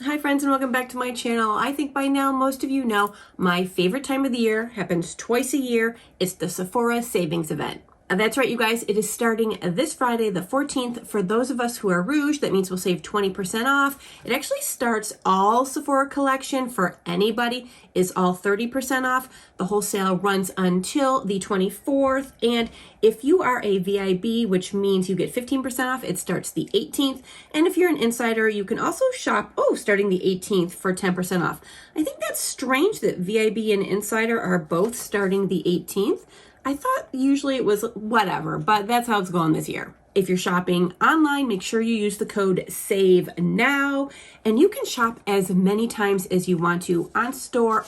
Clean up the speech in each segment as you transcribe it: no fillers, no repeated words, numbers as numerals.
Hi friends and welcome back to my channel. I think by now most of you know my favorite time of the year happens twice a year. It's the Sephora Savings Event. That's right, you guys. It is starting this Friday, the 14th. For those of us who are Rouge, that means we'll save 20% off. It actually starts all Sephora collection for anybody is all 30% off. The whole sale runs until the 24th. And if you are a VIB, which means you get 15% off, it starts the 18th. And if you're an insider, you can also shop, starting the 18th for 10% off. I think that's strange that VIB and insider are both starting the 18th. I thought usually it was whatever, but that's how it's going this year. If you're shopping online, make sure you use the code SAVENOW, and you can shop as many times as you want to on store,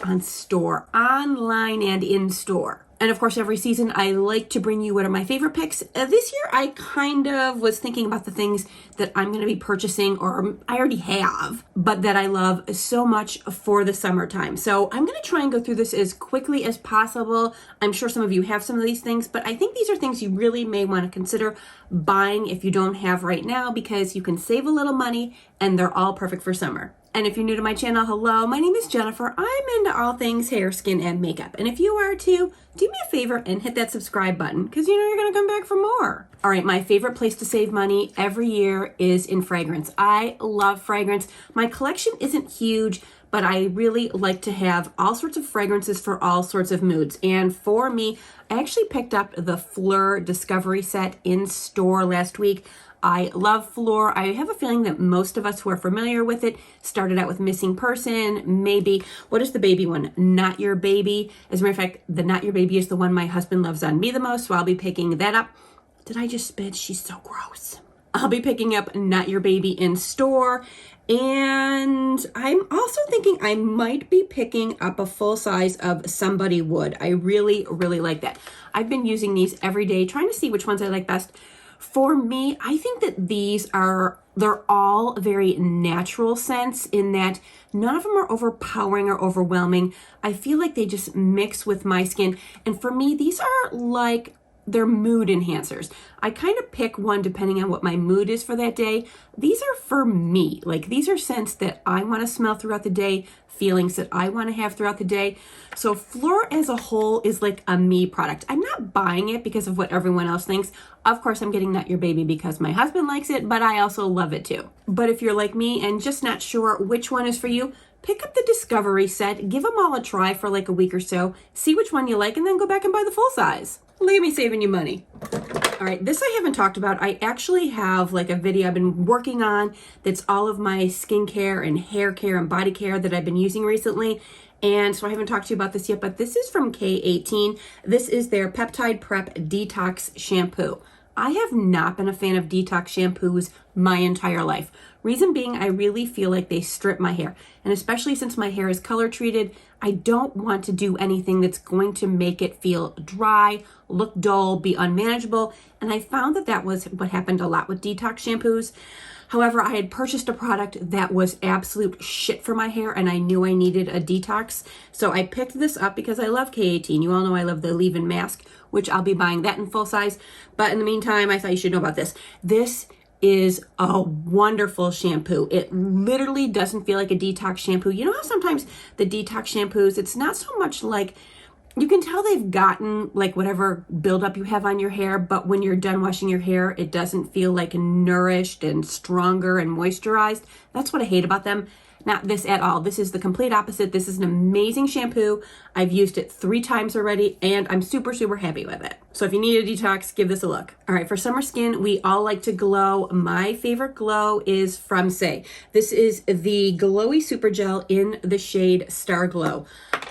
online, and in store. And of course, every season I like to bring you one of my favorite picks. This year, I kind of was thinking about the things that I'm going to be purchasing or I already have, but that I love so much for the summertime. So I'm going to try and go through this as quickly as possible. I'm sure some of you have some of these things, but I think these are things you really may want to consider buying if you don't have right now, because you can save a little money and they're all perfect for summer. And if you're new to my channel, hello, my name is Jennifer. I'm into all things hair, skin, and makeup. And if you are too, do me a favor and hit that subscribe button, because you know you're gonna come back for more. All right, my favorite place to save money every year is in fragrance. I love fragrance. My collection isn't huge, but I really like to have all sorts of fragrances for all sorts of moods. And for me, I actually picked up the Fleur Discovery set in store last week. I love Fleur. I have a feeling that most of us who are familiar with it started out with Missing Person, maybe. What is the baby one? Not Your Baby. As a matter of fact, the Not Your Baby is the one my husband loves on me the most, so I'll be picking that up. Did I just spit? She's so gross. I'll be picking up Not Your Baby in store. And I'm also thinking I might be picking up a full size of Somebody Would. I really, really like that. I've been using these every day, trying to see which ones I like best. For me, I think that they're all very natural scents in that none of them are overpowering or overwhelming. I feel like they just mix with my skin. And for me, these are like, they're mood enhancers. I kind of pick one depending on what my mood is for that day. These are for me. Like, these are scents that I want to smell throughout the day, feelings that I want to have throughout the day. So Fleur as a whole is like a me product. I'm not buying it because of what everyone else thinks. Of course, I'm getting Not Your Baby because my husband likes it, but I also love it too. But if you're like me and just not sure which one is for you, pick up the Discovery set, give them all a try for like a week or so, see which one you like, and then go back and buy the full size. Look at me saving you money. All right, this I haven't talked about. I actually have like a video I've been working on that's all of my skincare and hair care and body care that I've been using recently. And so I haven't talked to you about this yet, but this is from K18. This is their Peptide Prep Detox Shampoo. I have not been a fan of detox shampoos my entire life. Reason being, I really feel like they strip my hair. And especially since my hair is color treated, I don't want to do anything that's going to make it feel dry, look dull, be unmanageable. And I found that that was what happened a lot with detox shampoos. However, I had purchased a product that was absolute shit for my hair and I knew I needed a detox. So I picked this up because I love K18. You all know I love the leave-in mask, which I'll be buying that in full size. But in the meantime, I thought you should know about this. This is a wonderful shampoo. It literally doesn't feel like a detox shampoo. You know how sometimes the detox shampoos, it's not so much like, you can tell they've gotten like whatever buildup you have on your hair, but when you're done washing your hair, it doesn't feel like nourished and stronger and moisturized. That's what I hate about them. Not this at all. This is the complete opposite. This is an amazing shampoo. I've used it 3 times already and I'm super, super happy with it. So if you need a detox, give this a look. All right, for summer skin, we all like to glow. My favorite glow is from Say. This is the Glowy Super Gel in the shade Star Glow.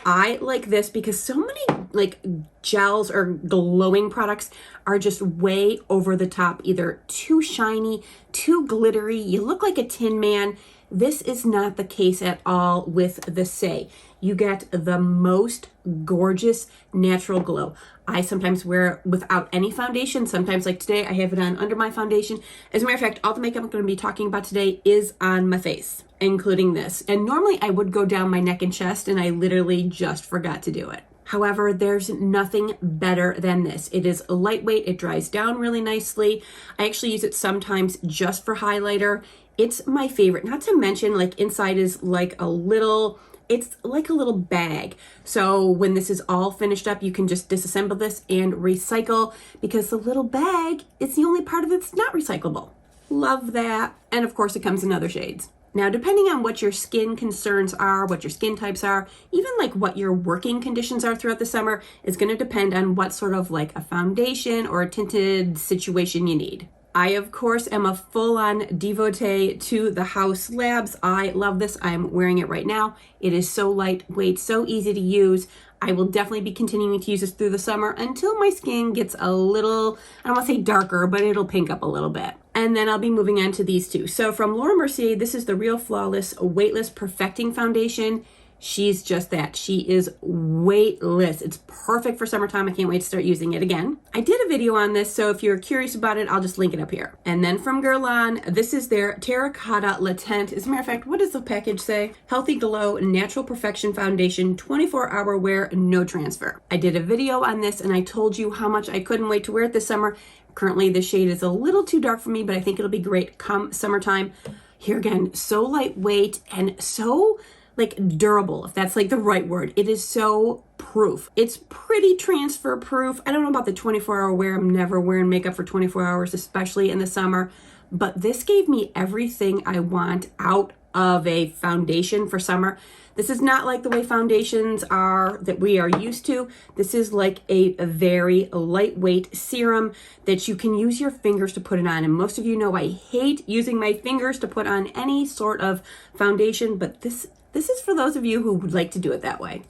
I like this because so many like gels or glowing products are just way over the top, either too shiny, too glittery. You look like a Tin Man. This is not the case at all with the Say. You get the most gorgeous natural glow. I sometimes wear it without any foundation. Sometimes, like today, I have it on under my foundation. As a matter of fact, all the makeup I'm going to be talking about today is on my face, including this. And normally I would go down my neck and chest, and I literally just forgot to do it. However, there's nothing better than this. It is lightweight, it dries down really nicely. I actually use it sometimes just for highlighter. It's my favorite. Not to mention, like, inside is like a little, it's like a little bag. So when this is all finished up, you can just disassemble this and recycle, because the little bag, it's the only part of it that's not recyclable. Love that. And of course it comes in other shades. Now, depending on what your skin concerns are, what your skin types are, even like what your working conditions are throughout the summer, is going to depend on what sort of like a foundation or a tinted situation you need. I, of course, am a full-on devotee to the House Labs. I love this. I'm wearing it right now. It is so lightweight, so easy to use. I will definitely be continuing to use this through the summer until my skin gets a little, I don't want to say darker, but it'll pink up a little bit. And then I'll be moving on to these two. So from Laura Mercier, this is the Real Flawless Weightless Perfecting Foundation. She's just that. She is weightless. It's perfect for summertime. I can't wait to start using it again. I did a video on this, so if you're curious about it, I'll just link it up here. And then from Guerlain, this is their Terracotta Latent. As a matter of fact, what does the package say? Healthy Glow Natural Perfection Foundation, 24-hour wear, no transfer. I did a video on this and I told you how much I couldn't wait to wear it this summer. Currently, the shade is a little too dark for me, but I think it'll be great come summertime. Here again, so lightweight and so like durable, if that's like the right word. It is so proof. It's pretty transfer proof. I don't know about the 24-hour wear. I'm never wearing makeup for 24 hours, especially in the summer. But this gave me everything I want out of a foundation for summer. This is not like the way foundations are that we are used to. This is like a very lightweight serum that you can use your fingers to put it on. And most of you know I hate using my fingers to put on any sort of foundation, but this is for those of you who would like to do it that way.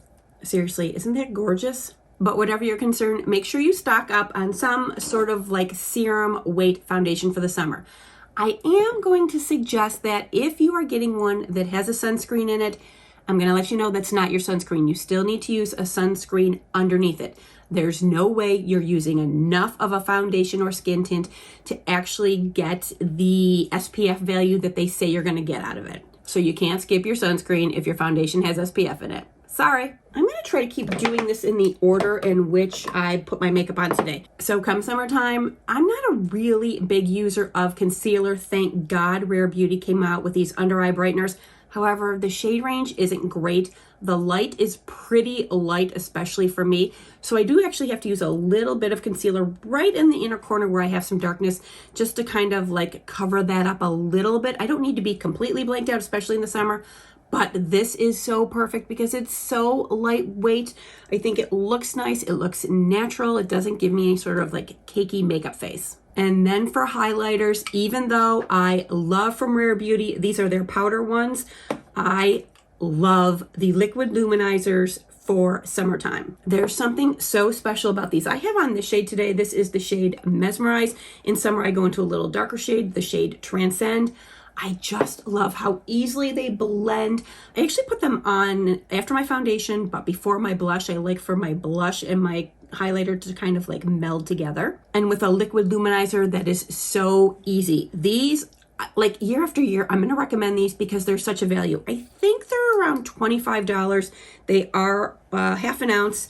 Seriously, isn't that gorgeous? But whatever your concern, make sure you stock up on some sort of like serum weight foundation for the summer. I am going to suggest that if you are getting one that has a sunscreen in it, I'm going to let you know that's not your sunscreen. You still need to use a sunscreen underneath it. There's no way you're using enough of a foundation or skin tint to actually get the SPF value that they say you're going to get out of it. So you can't skip your sunscreen if your foundation has SPF in it. Sorry. I'm going to try to keep doing this in the order in which I put my makeup on today. So come summertime, I'm not a really big user of concealer. Thank God Rare Beauty came out with these under eye brighteners. However, the shade range isn't great. The light is pretty light, especially for me. So I do actually have to use a little bit of concealer right in the inner corner where I have some darkness, just to kind of like cover that up a little bit. I don't need to be completely blanked out, especially in the summer. But this is so perfect because it's so lightweight. I think it looks nice. It looks natural. It doesn't give me any sort of like cakey makeup face. And then for highlighters, even though I love from Rare Beauty, these are their powder ones, I love the liquid luminizers for summertime. There's something so special about these. I have on this shade today. This is the shade Mesmerize. In summer, I go into a little darker shade, the shade Transcend. I just love how easily they blend. I actually put them on after my foundation, but before my blush. I like for my blush and my highlighter to kind of like meld together. And with a liquid luminizer, that is so easy. These, like year after year, I'm going to recommend these because they're such a value. I think they're around $25. They are half an ounce.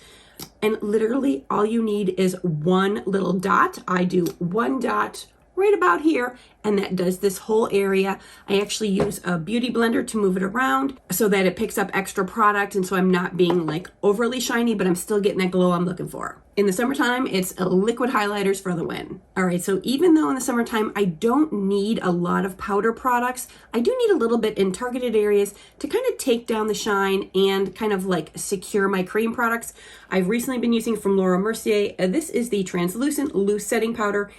And literally all you need is one little dot. I do one dot right about here, and that does this whole area. I actually use a beauty blender to move it around so that it picks up extra product, and so I'm not being like overly shiny, but I'm still getting that glow I'm looking for. In the summertime, it's liquid highlighters for the win. All right, so even though in the summertime I don't need a lot of powder products, I do need a little bit in targeted areas to kind of take down the shine and kind of like secure my cream products. I've recently been using from Laura Mercier. This is the Translucent Loose Setting Powder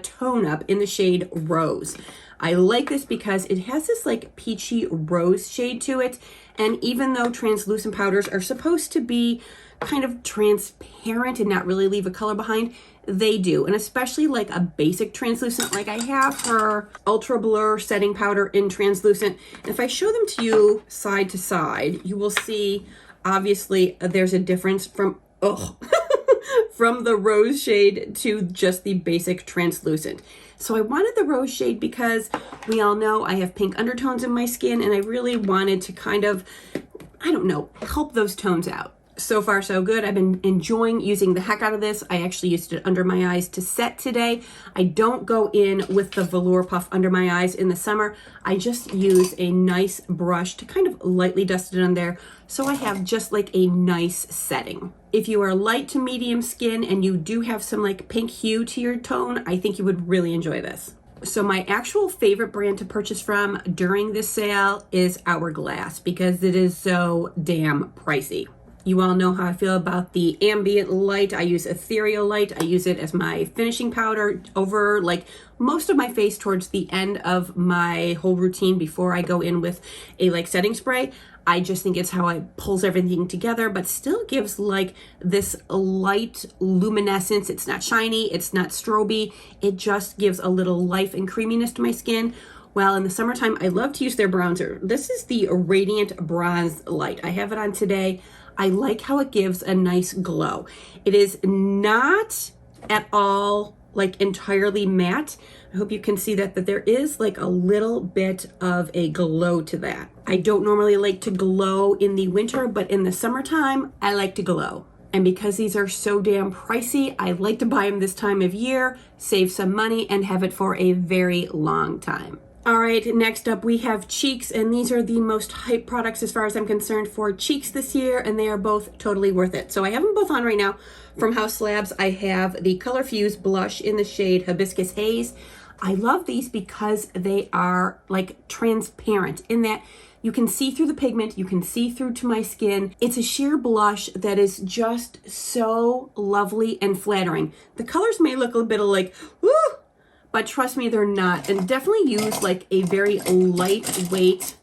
Tone Up in the shade Rose. I like this because it has this like peachy rose shade to it, and even though translucent powders are supposed to be kind of transparent and not really leave a color behind, they do. And especially like a basic translucent, like I have her Ultra Blur setting powder in translucent. And if I show them to you side to side, you will see obviously there's a difference from from the rose shade to just the basic translucent. So I wanted the rose shade because we all know I have pink undertones in my skin, and I really wanted to kind of, I don't know, help those tones out. So far, so good. I've been enjoying using the heck out of this. I actually used it under my eyes to set today. I don't go in with the velour puff under my eyes in the summer. I just use a nice brush to kind of lightly dust it on there so I have just like a nice setting. If you are light to medium skin and you do have some like pink hue to your tone, I think you would really enjoy this. So my actual favorite brand to purchase from during this sale is Hourglass because it is so damn pricey. You all know how I feel about the Ambient light. I use Ethereal light. I use it as my finishing powder over like most of my face towards the end of my whole routine before I go in with a like setting spray. I just think it's how it pulls everything together, but still gives like this light luminescence. It's not shiny, it's not stroby. It just gives a little life and creaminess to my skin. Well, in the summertime, I love to use their bronzer. This is the Radiant Bronze Light. I have it on today. I like how it gives a nice glow. It is not at all like entirely matte. I hope you can see that there is like a little bit of a glow to that. I don't normally like to glow in the winter, but in the summertime, I like to glow. And because these are so damn pricey, I like to buy them this time of year, save some money, and have it for a very long time. All right, next up we have cheeks, and these are the most hype products as far as I'm concerned for cheeks this year, and they are both totally worth it. So I have them both on right now. From House Labs, I have the Color Fuse blush in the shade Hibiscus Haze. I love these because they are like transparent in that you can see through the pigment, you can see through to my skin. It's a sheer blush that is just so lovely and flattering. The colors may look a bit like, woo, but trust me, they're not. And definitely use like a very lightweight,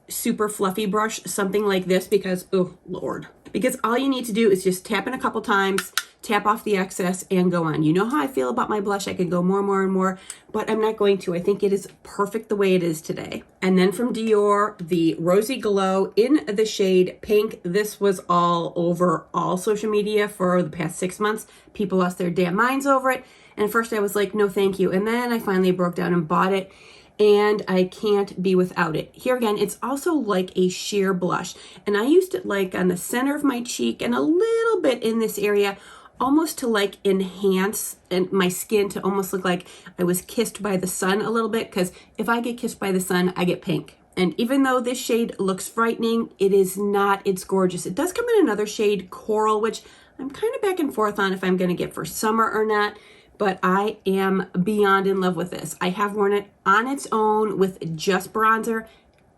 super fluffy brush, something like this, because, oh Lord. Because all you need to do is just tap in a couple times, tap off the excess, and go on. You know how I feel about my blush. I could go more and more and more, but I'm not going to. I think it is perfect the way it is today. And then from Dior, the Rosy Glow in the shade Pink. This was all over all social media for the past 6 months. People lost their damn minds over it. And at first I was like, no, thank you. And then I finally broke down and bought it, and I can't be without it. Here again, it's also like a sheer blush. And I used it like on the center of my cheek and a little bit in this area, almost to like enhance and my skin to almost look like I was kissed by the sun a little bit, because if I get kissed by the sun, I get pink. And even though this shade looks frightening, it is not. It's gorgeous. It does come in another shade, Coral, which I'm kind of back and forth on if I'm going to get for summer or not. But I am beyond in love with this. I have worn it on its own with just bronzer.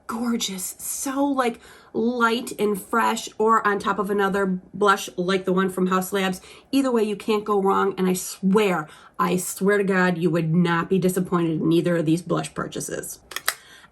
Gorgeous. So like light and fresh, or on top of another blush like the one from House Labs. Either way, you can't go wrong. And I swear to God, you would not be disappointed in either of these blush purchases.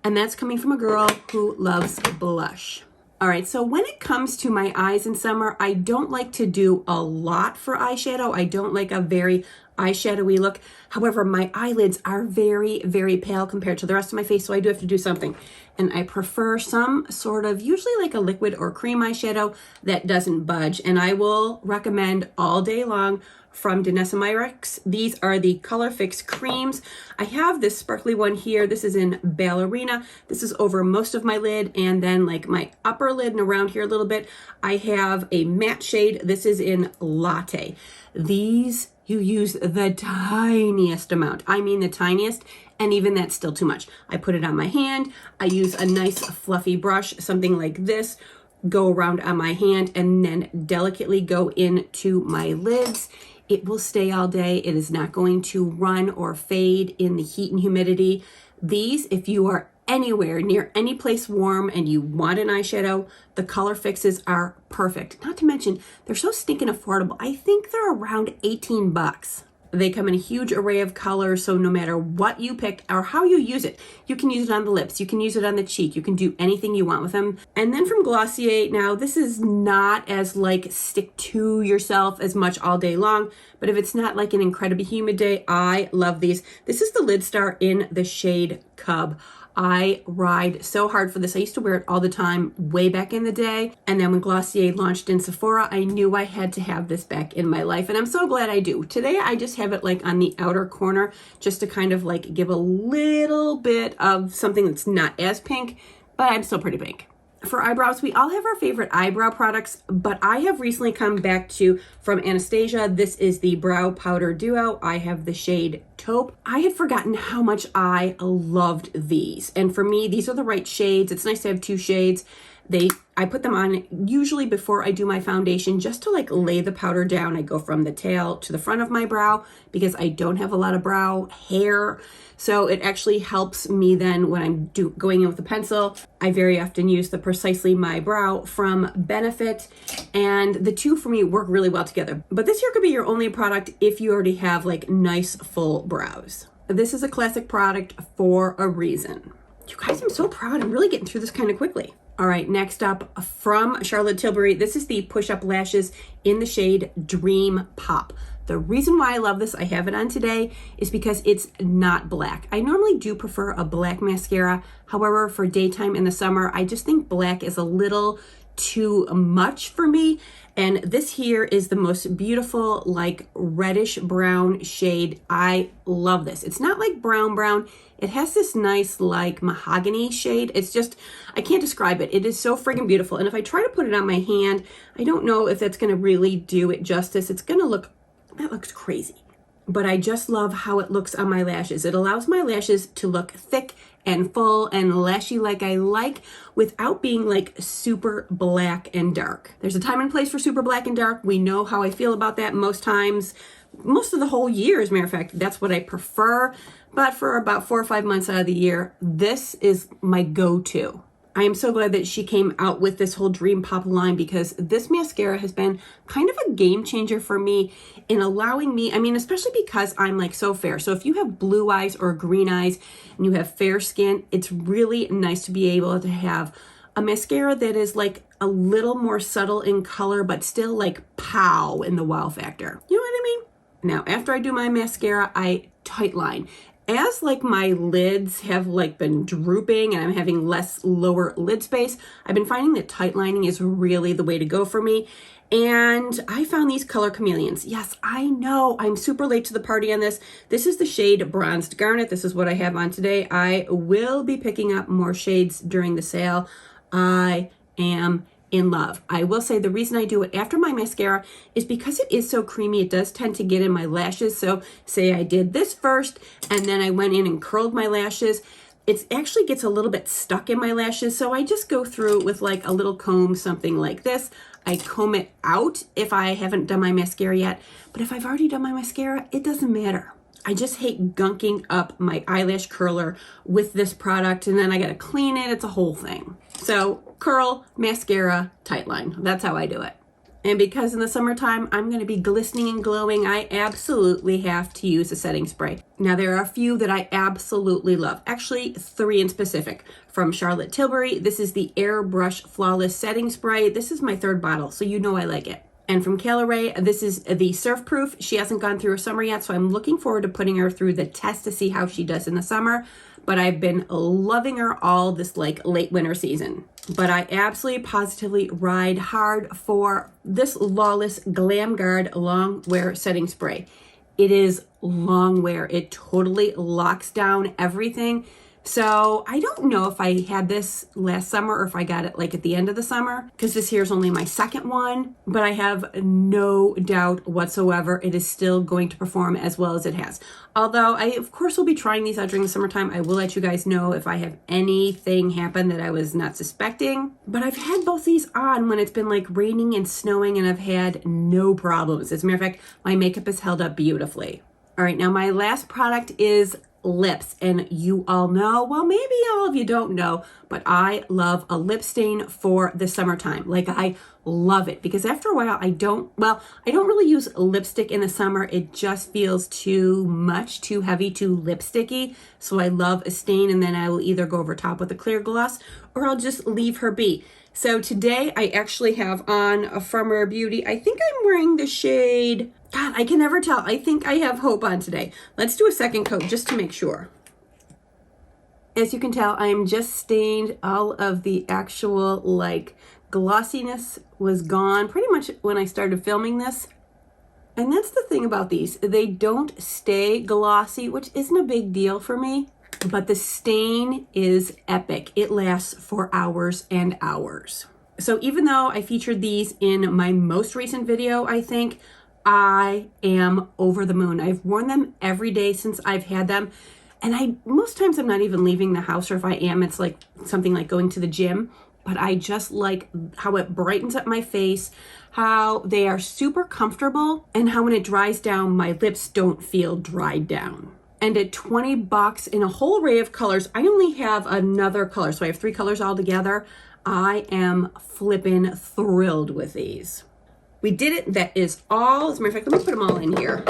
And that's coming from a girl who loves blush. All right, so when it comes to my eyes in summer, I don't like to do a lot for eyeshadow. I don't like a very eyeshadowy look. However, my eyelids are very, very pale compared to the rest of my face, so I do have to do something. And I prefer some sort of, usually like a liquid or cream eyeshadow that doesn't budge. And I will recommend all day long from Danessa Myricks. These are the Color Fix creams. I have this sparkly one here. This is in Ballerina. This is over most of my lid, and then like my upper lid and around here a little bit. I have a matte shade. This is in Latte. These you use the tiniest amount. I mean the tiniest, and even that's still too much. I put it on my hand. I use a nice fluffy brush, something like this, go around on my hand, and then delicately go into my lids. It will stay all day. It is not going to run or fade in the heat and humidity. These, if you are anywhere near any place warm and you want an eyeshadow, the Color Fixes are perfect. Not to mention, they're so stinking affordable. I think they're around 18 bucks. They come in a huge array of colors, so no matter what you pick or how you use it, you can use it on the lips, you can use it on the cheek, you can do anything you want with them. And then from Glossier, now this is not as like stick to yourself as much all day long, but if it's not like an incredibly humid day, I love these. This is the Lid Star in the shade Cub. I ride so hard for this. I used to wear it all the time way back in the day. And then when Glossier launched in Sephora, I knew I had to have this back in my life. And I'm so glad I do. Today, I just have it like on the outer corner just to kind of like give a little bit of something that's not as pink, but I'm still pretty pink. for eyebrows, we all have our favorite eyebrow products, but I have recently come back to, from Anastasia, this is the Brow Powder Duo. I have the shade Taupe. I had forgotten how much I loved these. And for me, these are the right shades. It's nice to have two shades. I put them on usually before I do my foundation just to like lay the powder down. I go from the tail to the front of my brow because I don't have a lot of brow hair. So it actually helps me then when I'm going in with a pencil. I very often use the Precisely My Brow from Benefit, and the two for me work really well together. But this here could be your only product if you already have like nice full brows. This is a classic product for a reason. You guys, I'm so proud. I'm really getting through this kind of quickly. All right, next up from Charlotte Tilbury, this is the Push Up Lashes in the shade Dream Pop. The reason why I love this, I have it on today, is because it's not black. I normally do prefer a black mascara. However, for daytime in the summer, I just think black is a little too much for me. And this here is the most beautiful, like reddish brown shade. I love this. It's not like brown. It has this nice like mahogany shade. It's just, I can't describe it. It is so friggin' beautiful. And if I try to put it on my hand, I don't know if that's gonna really do it justice. It's gonna look, that looks crazy. But I just love how it looks on my lashes. It allows my lashes to look thick and full and lashy like I like without being like super black and dark. There's a time and place for super black and dark. We know how I feel about that most times, most of the whole year, as a matter of fact. That's what I prefer. But for about 4 or 5 months out of the year, this is my go-to. I am so glad that she came out with this whole Dream Pop line because this mascara has been kind of a game changer for me in allowing me, I mean, especially because I'm like so fair. So if you have blue eyes or green eyes and you have fair skin, it's really nice to be able to have a mascara that is like a little more subtle in color, but still like pow in the wow factor. You know what I mean? Now, after I do my mascara, I tightline. As like my lids have like been drooping and I'm having less lower lid space, I've been finding that tight lining is really the way to go for me. And I found these Color Chameleons. Yes, I know I'm super late to the party on this. This is the shade Bronzed Garnet. This is what I have on today. I will be picking up more shades during the sale. I am in love. I will say the reason I do it after my mascara is because it is so creamy. It does tend to get in my lashes. So say I did this first and then I went in and curled my lashes. It actually gets a little bit stuck in my lashes. So I just go through with like a little comb, something like this. I comb it out if I haven't done my mascara yet. But if I've already done my mascara, it doesn't matter. I just hate gunking up my eyelash curler with this product and then I gotta clean it. It's a whole thing. So curl, mascara, tight line. That's how I do it. And because in the summertime, I'm gonna be glistening and glowing, I absolutely have to use a setting spray. Now there are a few that I absolutely love. Actually, 3 in specific. From Charlotte Tilbury, this is the Airbrush Flawless Setting Spray. This is my 3rd bottle, so you know I like it. And from Caleray, this is the Surf Proof. She hasn't gone through her summer yet, so I'm looking forward to putting her through the test to see how she does in the summer. But I've been loving her all this like late winter season. But I absolutely positively ride hard for this Lawless Glam Guard Long Wear Setting Spray. It is long wear. It totally locks down everything. So I don't know if I had this last summer or if I got it like at the end of the summer, because this here is only my 2nd one, but I have no doubt whatsoever it is still going to perform as well as it has. Although I, of course, will be trying these out during the summertime. I will let you guys know if I have anything happen that I was not suspecting. But I've had both these on when it's been like raining and snowing and I've had no problems. As a matter of fact, my makeup has held up beautifully. All right, now my last product is lips, and you all know, well, maybe all of you don't know, but I love a lip stain for the summertime. Like I love it because after a while I don't really use lipstick in the summer. It just feels too much, too heavy, too lipsticky. So I love a stain and then I will either go over top with a clear gloss or I'll just leave her be. So today I actually have on from Rare Beauty. I think I'm wearing the shade, God, I can never tell. I think I have Hope on today. Let's do a second coat just to make sure. As you can tell, I am just stained. All of the actual like glossiness was gone pretty much when I started filming this. And that's the thing about these. They don't stay glossy, which isn't a big deal for me. but the stain is epic. It lasts for hours and hours. So even though I featured these in my most recent video, I think, I am over the moon. I've worn them every day since I've had them. And most times I'm not even leaving the house, or if I am, it's like something like going to the gym. But I just like how it brightens up my face, how they are super comfortable, and how when it dries down, my lips don't feel dried down. And at $20 in a whole array of colors, I only have another color. So I have 3 colors all together. I am flippin' thrilled with these. We did it. That is all. As a matter of fact, let me put them all in here.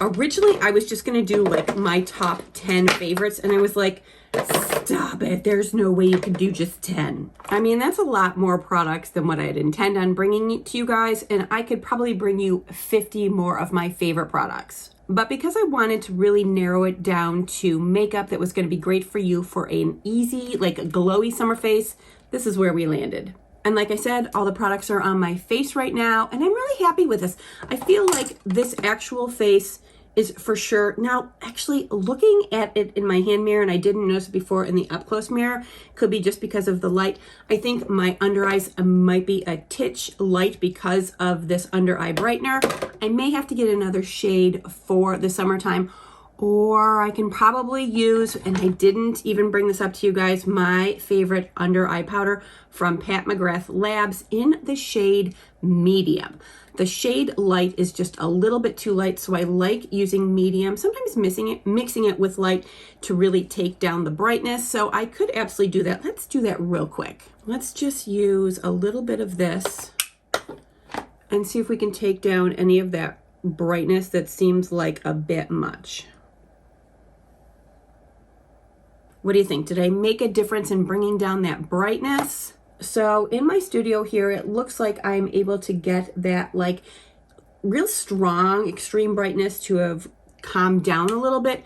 Originally, I was just going to do like my top 10 favorites. And I was like, stop it. There's no way you can do just 10. I mean, that's a lot more products than what I had intended on bringing to you guys. And I could probably bring you 50 more of my favorite products. But because I wanted to really narrow it down to makeup that was going to be great for you for an easy, like glowy summer face, this is where we landed. And like I said, all the products are on my face right now, and I'm really happy with this. I feel like this actual face is for sure. Now, actually looking at it in my hand mirror, and I didn't notice it before in the up close mirror, could be just because of the light. I think my under eyes might be a titch light because of this under eye brightener. I may have to get another shade for the summertime, or I can probably use, and I didn't even bring this up to you guys, my favorite under eye powder from McGrath Labs in the shade medium. The shade light is just a little bit too light, so I like using medium, sometimes mixing it with light to really take down the brightness. So I could absolutely do that. Let's do that real quick. Let's just use a little bit of this and see if we can take down any of that brightness that seems like a bit much. What do you think? Did I make a difference in bringing down that brightness? So in my studio here, it looks like I'm able to get that like real strong extreme brightness to have calmed down a little bit.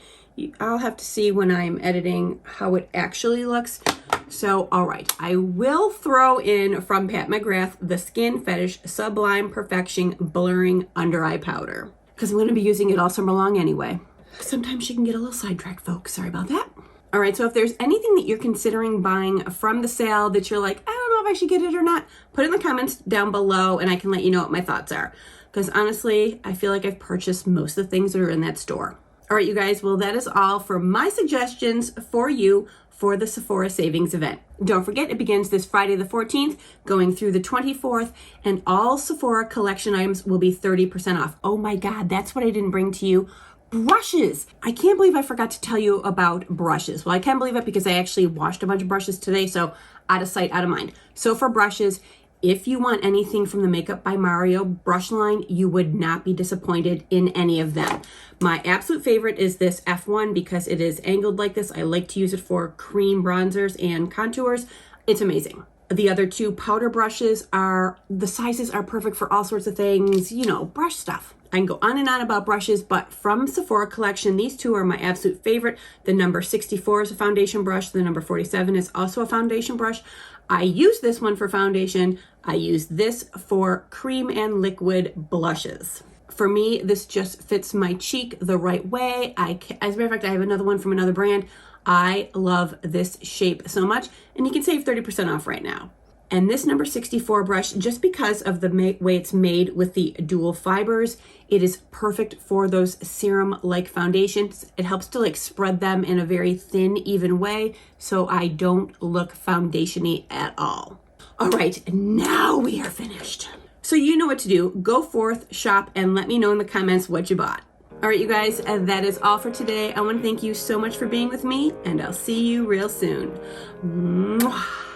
I'll have to see when I'm editing how it actually looks. So, all right, I will throw in from McGrath the Skin Fetish Sublime Perfection Blurring Under Eye Powder, because I'm going to be using it all summer long anyway. Sometimes you can get a little sidetracked, folks. Sorry about that. All right, so if there's anything that you're considering buying from the sale that you're like, I don't know if I should get it or not, put it in the comments down below and I can let you know what my thoughts are. Because honestly, I feel like I've purchased most of the things that are in that store. All right, you guys, well, that is all for my suggestions for you for the Sephora Savings Event. Don't forget, it begins this Friday the 14th, going through the 24th, and all Sephora collection items will be 30% off. Oh my God, that's what I didn't bring to you. Brushes. I can't believe I forgot to tell you about brushes. Well, I can't believe it because I actually washed a bunch of brushes today, so out of sight, out of mind. So for brushes, if you want anything from the Makeup by Mario brush line, you would not be disappointed in any of them. My absolute favorite is this F1 because it is angled like this. I like to use it for cream bronzers and contours. It's amazing. The other 2 powder brushes the sizes are perfect for all sorts of things, you know, brush stuff. I can go on and on about brushes, but from Sephora collection, these 2 are my absolute favorite. The number 64 is a foundation brush. The number 47 is also a foundation brush. I use this one for foundation. I use this for cream and liquid blushes. For me, this just fits my cheek the right way. As a matter of fact, I have another one from another brand. I love this shape so much, and you can save 30% off right now. And this number 64 brush, just because of the way it's made with the dual fibers, it is perfect for those serum-like foundations. It helps to like spread them in a very thin, even way, so I don't look foundation-y at all. All right, now we are finished. So you know what to do. Go forth, shop, and let me know in the comments what you bought. All right, you guys, that is all for today. I want to thank you so much for being with me, and I'll see you real soon. Mwah.